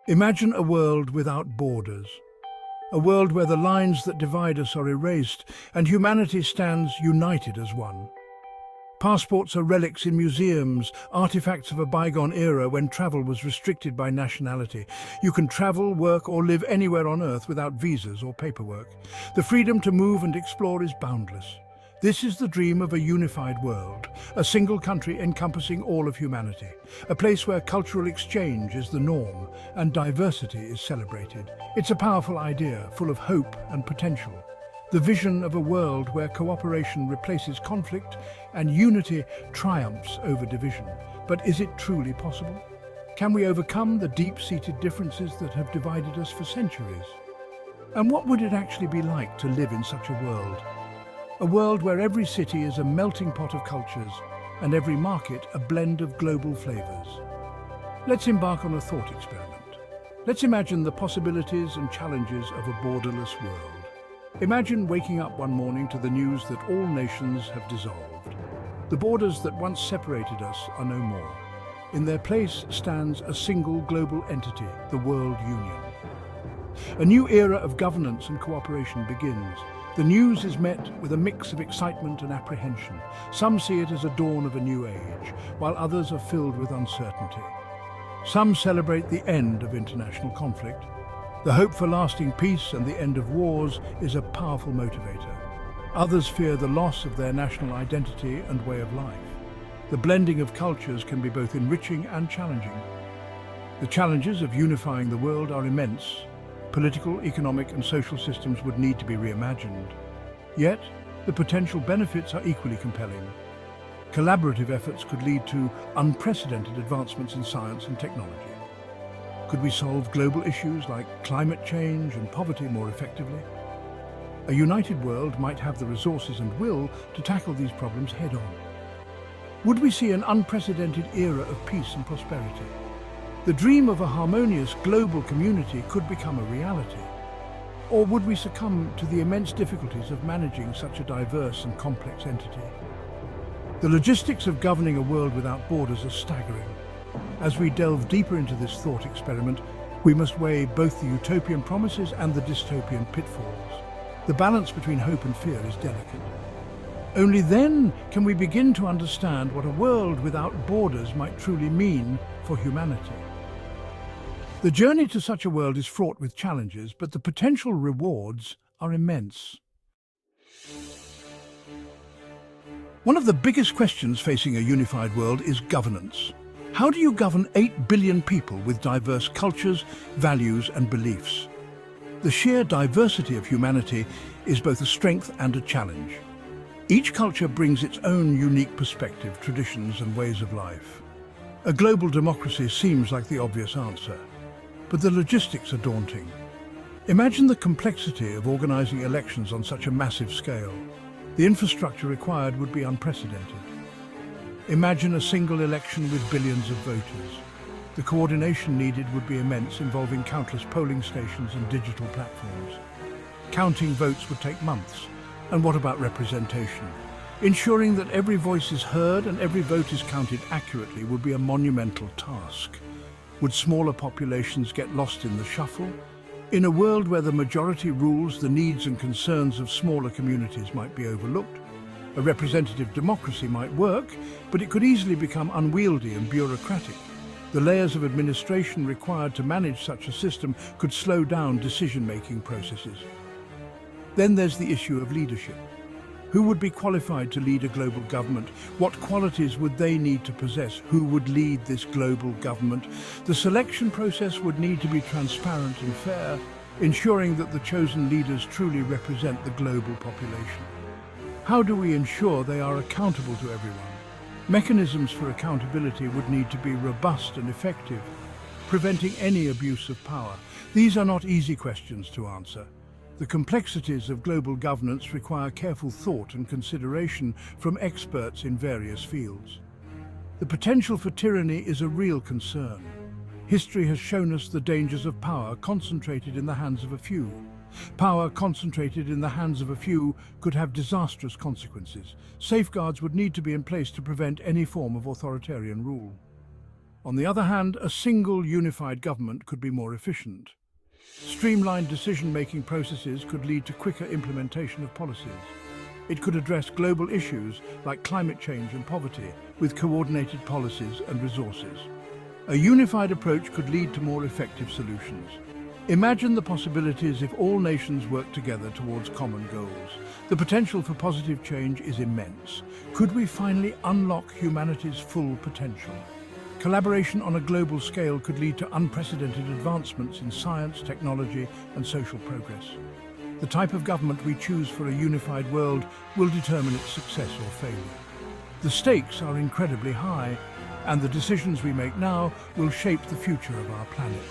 Imagine a world without borders, a world where the lines that divide us are erased and humanity stands united as one. Passports are relics in museums, artifacts of a bygone era when travel was restricted by nationality. You can travel, work, or live anywhere on Earth without visas or paperwork. The freedom to move and explore is boundless. This is the dream of a unified world, a single country encompassing all of humanity, a place where cultural exchange is the norm and diversity is celebrated. It's a powerful idea, full of hope and potential. The vision of a world where cooperation replaces conflict and unity triumphs over division. But is it truly possible? Can we overcome the deep-seated differences that have divided us for centuries? And what would it actually be like to live in such a world? A world where every city is a melting pot of cultures and every market a blend of global flavors. Let's embark on a thought experiment. Let's imagine the possibilities and challenges of a borderless world. Imagine waking up one morning to the news that all nations have dissolved. The borders that once separated us are no more. In their place stands a single global entity, the World Union. A new era of governance and cooperation begins. The news is met with a mix of excitement and apprehension. Some see it as a dawn of a new age, while others are filled with uncertainty. Some celebrate the end of international conflict. The hope for lasting peace and the end of wars is a powerful motivator. Others fear the loss of their national identity and way of life. The blending of cultures can be both enriching and challenging. The challenges of unifying the world are immense. Political, economic and social systems would need to be reimagined. Yet, the potential benefits are equally compelling. Collaborative efforts could lead to unprecedented advancements in science and technology. Could we solve global issues like climate change and poverty more effectively? A united world might have the resources and will to tackle these problems head-on. Would we see an unprecedented era of peace and prosperity? The dream of a harmonious global community could become a reality. Or would we succumb to the immense difficulties of managing such a diverse and complex entity? The logistics of governing a world without borders are staggering. As we delve deeper into this thought experiment, we must weigh both the utopian promises and the dystopian pitfalls. The balance between hope and fear is delicate. Only then can we begin to understand what a world without borders might truly mean for humanity. The journey to such a world is fraught with challenges, but the potential rewards are immense. One of the biggest questions facing a unified world is governance. How do you govern 8 billion people with diverse cultures, values and beliefs? The sheer diversity of humanity is both a strength and a challenge. Each culture brings its own unique perspective, traditions and ways of life. A global democracy seems like the obvious answer, but the logistics are daunting. Imagine the complexity of organizing elections on such a massive scale. The infrastructure required would be unprecedented. Imagine a single election with billions of voters. The coordination needed would be immense, involving countless polling stations and digital platforms. Counting votes would take months. And what about representation? Ensuring that every voice is heard and every vote is counted accurately would be a monumental task. Would smaller populations get lost in the shuffle? In a world where the majority rules, the needs and concerns of smaller communities might be overlooked. A representative democracy might work, but it could easily become unwieldy and bureaucratic. The layers of administration required to manage such a system could slow down decision-making processes. Then there's the issue of leadership. Who would be qualified to lead a global government? What qualities would they need to possess? Who would lead this global government? The selection process would need to be transparent and fair, ensuring that the chosen leaders truly represent the global population. How do we ensure they are accountable to everyone? Mechanisms for accountability would need to be robust and effective, preventing any abuse of power. These are not easy questions to answer. The complexities of global governance require careful thought and consideration from experts in various fields. The potential for tyranny is a real concern. History has shown us the dangers of power concentrated in the hands of a few. Power concentrated in the hands of a few could have disastrous consequences. Safeguards would need to be in place to prevent any form of authoritarian rule. On the other hand, a single unified government could be more efficient. Streamlined decision-making processes could lead to quicker implementation of policies. It could address global issues like climate change and poverty with coordinated policies and resources. A unified approach could lead to more effective solutions. Imagine the possibilities if all nations work together towards common goals. The potential for positive change is immense. Could we finally unlock humanity's full potential? Collaboration on a global scale could lead to unprecedented advancements in science, technology, and social progress. The type of government we choose for a unified world will determine its success or failure. The stakes are incredibly high, and the decisions we make now will shape the future of our planet.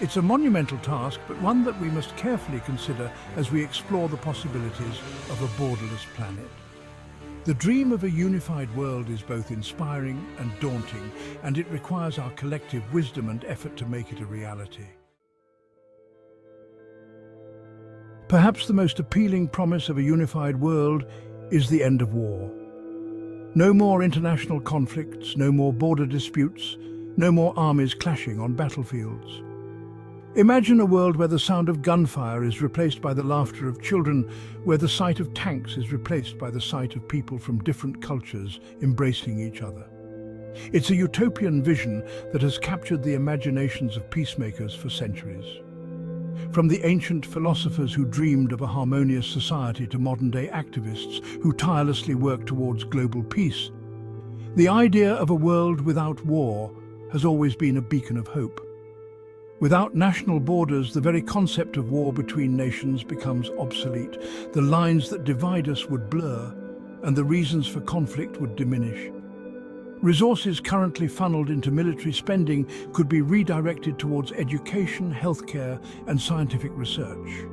It's a monumental task, but one that we must carefully consider as we explore the possibilities of a borderless planet. The dream of a unified world is both inspiring and daunting, and it requires our collective wisdom and effort to make it a reality. Perhaps the most appealing promise of a unified world is the end of war. No more international conflicts, no more border disputes, no more armies clashing on battlefields. Imagine a world where the sound of gunfire is replaced by the laughter of children, where the sight of tanks is replaced by the sight of people from different cultures embracing each other. It's a utopian vision that has captured the imaginations of peacemakers for centuries. From the ancient philosophers who dreamed of a harmonious society to modern-day activists who tirelessly work towards global peace, the idea of a world without war has always been a beacon of hope. Without national borders, the very concept of war between nations becomes obsolete. The lines that divide us would blur, and the reasons for conflict would diminish. Resources currently funneled into military spending could be redirected towards education, healthcare, and scientific research.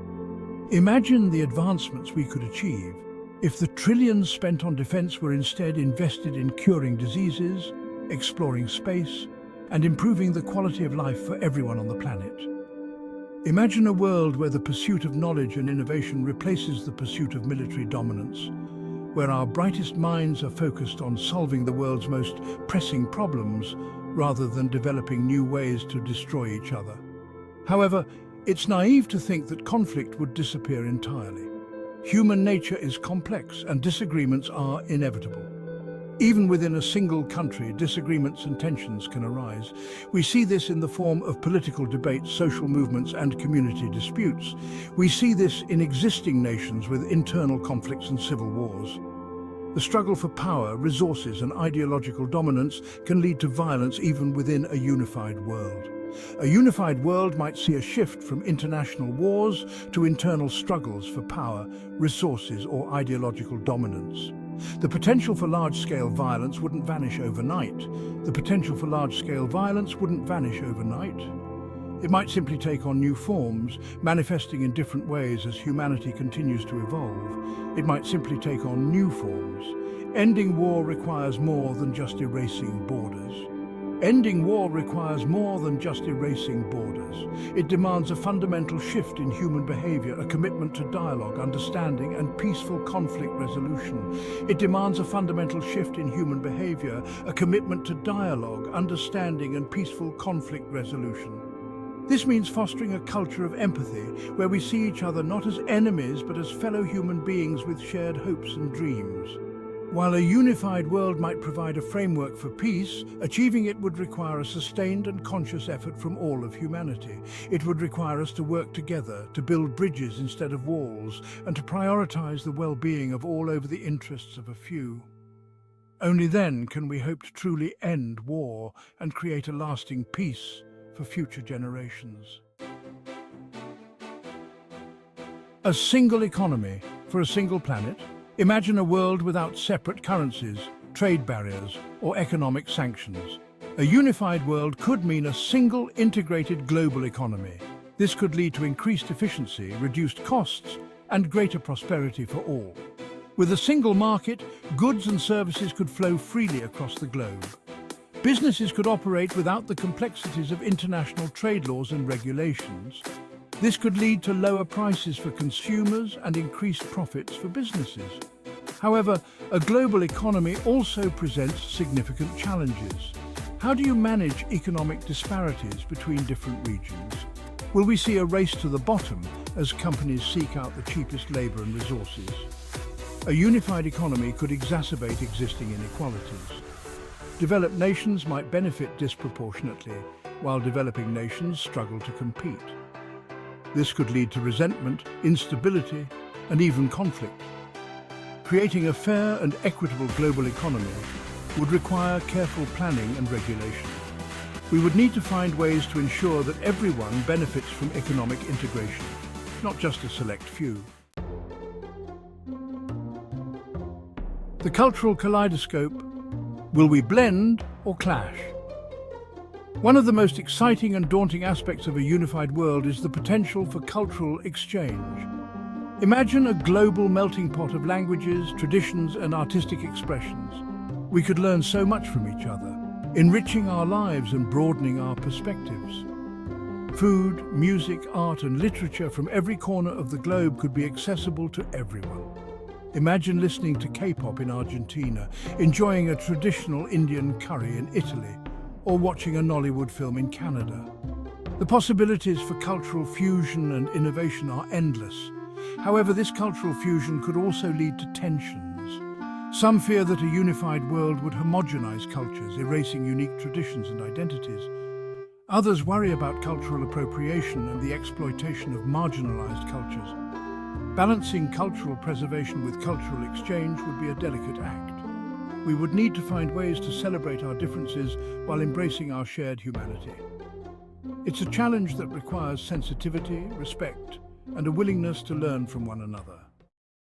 Imagine the advancements we could achieve if the trillions spent on defense were instead invested in curing diseases, exploring space, and improving the quality of life for everyone on the planet. Imagine a world where the pursuit of knowledge and innovation replaces the pursuit of military dominance, where our brightest minds are focused on solving the world's most pressing problems rather than developing new ways to destroy each other. However, it's naive to think that conflict would disappear entirely. Human nature is complex and disagreements are inevitable. Even within a single country, disagreements and tensions can arise. We see this in the form of political debates, social movements, and community disputes. We see this in existing nations with internal conflicts and civil wars. The struggle for power, resources, and ideological dominance can lead to violence even within a unified world. A unified world might see a shift from international wars to internal struggles for power, resources, or ideological dominance. The potential for large-scale violence wouldn't vanish overnight. It might simply take on new forms, manifesting in different ways as humanity continues to evolve. Ending war requires more than just erasing borders. It demands a fundamental shift in human behavior, a commitment to dialogue, understanding, and peaceful conflict resolution. This means fostering a culture of empathy, where we see each other not as enemies but as fellow human beings with shared hopes and dreams. While a unified world might provide a framework for peace, achieving it would require a sustained and conscious effort from all of humanity. It would require us to work together, to build bridges instead of walls, and to prioritize the well-being of all over the interests of a few. Only then can we hope to truly end war and create a lasting peace for future generations. A single economy for a single planet? Imagine a world without separate currencies, trade barriers, or economic sanctions. A unified world could mean a single integrated global economy. This could lead to increased efficiency, reduced costs, and greater prosperity for all. With a single market, goods and services could flow freely across the globe. Businesses could operate without the complexities of international trade laws and regulations. This could lead to lower prices for consumers and increased profits for businesses. However, a global economy also presents significant challenges. How do you manage economic disparities between different regions? Will we see a race to the bottom as companies seek out the cheapest labor and resources? A unified economy could exacerbate existing inequalities. Developed nations might benefit disproportionately, while developing nations struggle to compete. This could lead to resentment, instability, and even conflict. Creating a fair and equitable global economy would require careful planning and regulation. We would need to find ways to ensure that everyone benefits from economic integration, not just a select few. The cultural kaleidoscope. Will we blend or clash? One of the most exciting and daunting aspects of a unified world is the potential for cultural exchange. Imagine a global melting pot of languages, traditions, and artistic expressions. We could learn so much from each other, enriching our lives and broadening our perspectives. Food, music, art, and literature from every corner of the globe could be accessible to everyone. Imagine listening to K-pop in Argentina, enjoying a traditional Indian curry in Italy, or watching a Nollywood film in Canada. The possibilities for cultural fusion and innovation are endless. However, this cultural fusion could also lead to tensions. Some fear that a unified world would homogenize cultures, erasing unique traditions and identities. Others worry about cultural appropriation and the exploitation of marginalized cultures. Balancing cultural preservation with cultural exchange would be a delicate act. We would need to find ways to celebrate our differences while embracing our shared humanity. It's a challenge that requires sensitivity, respect, and a willingness to learn from one another.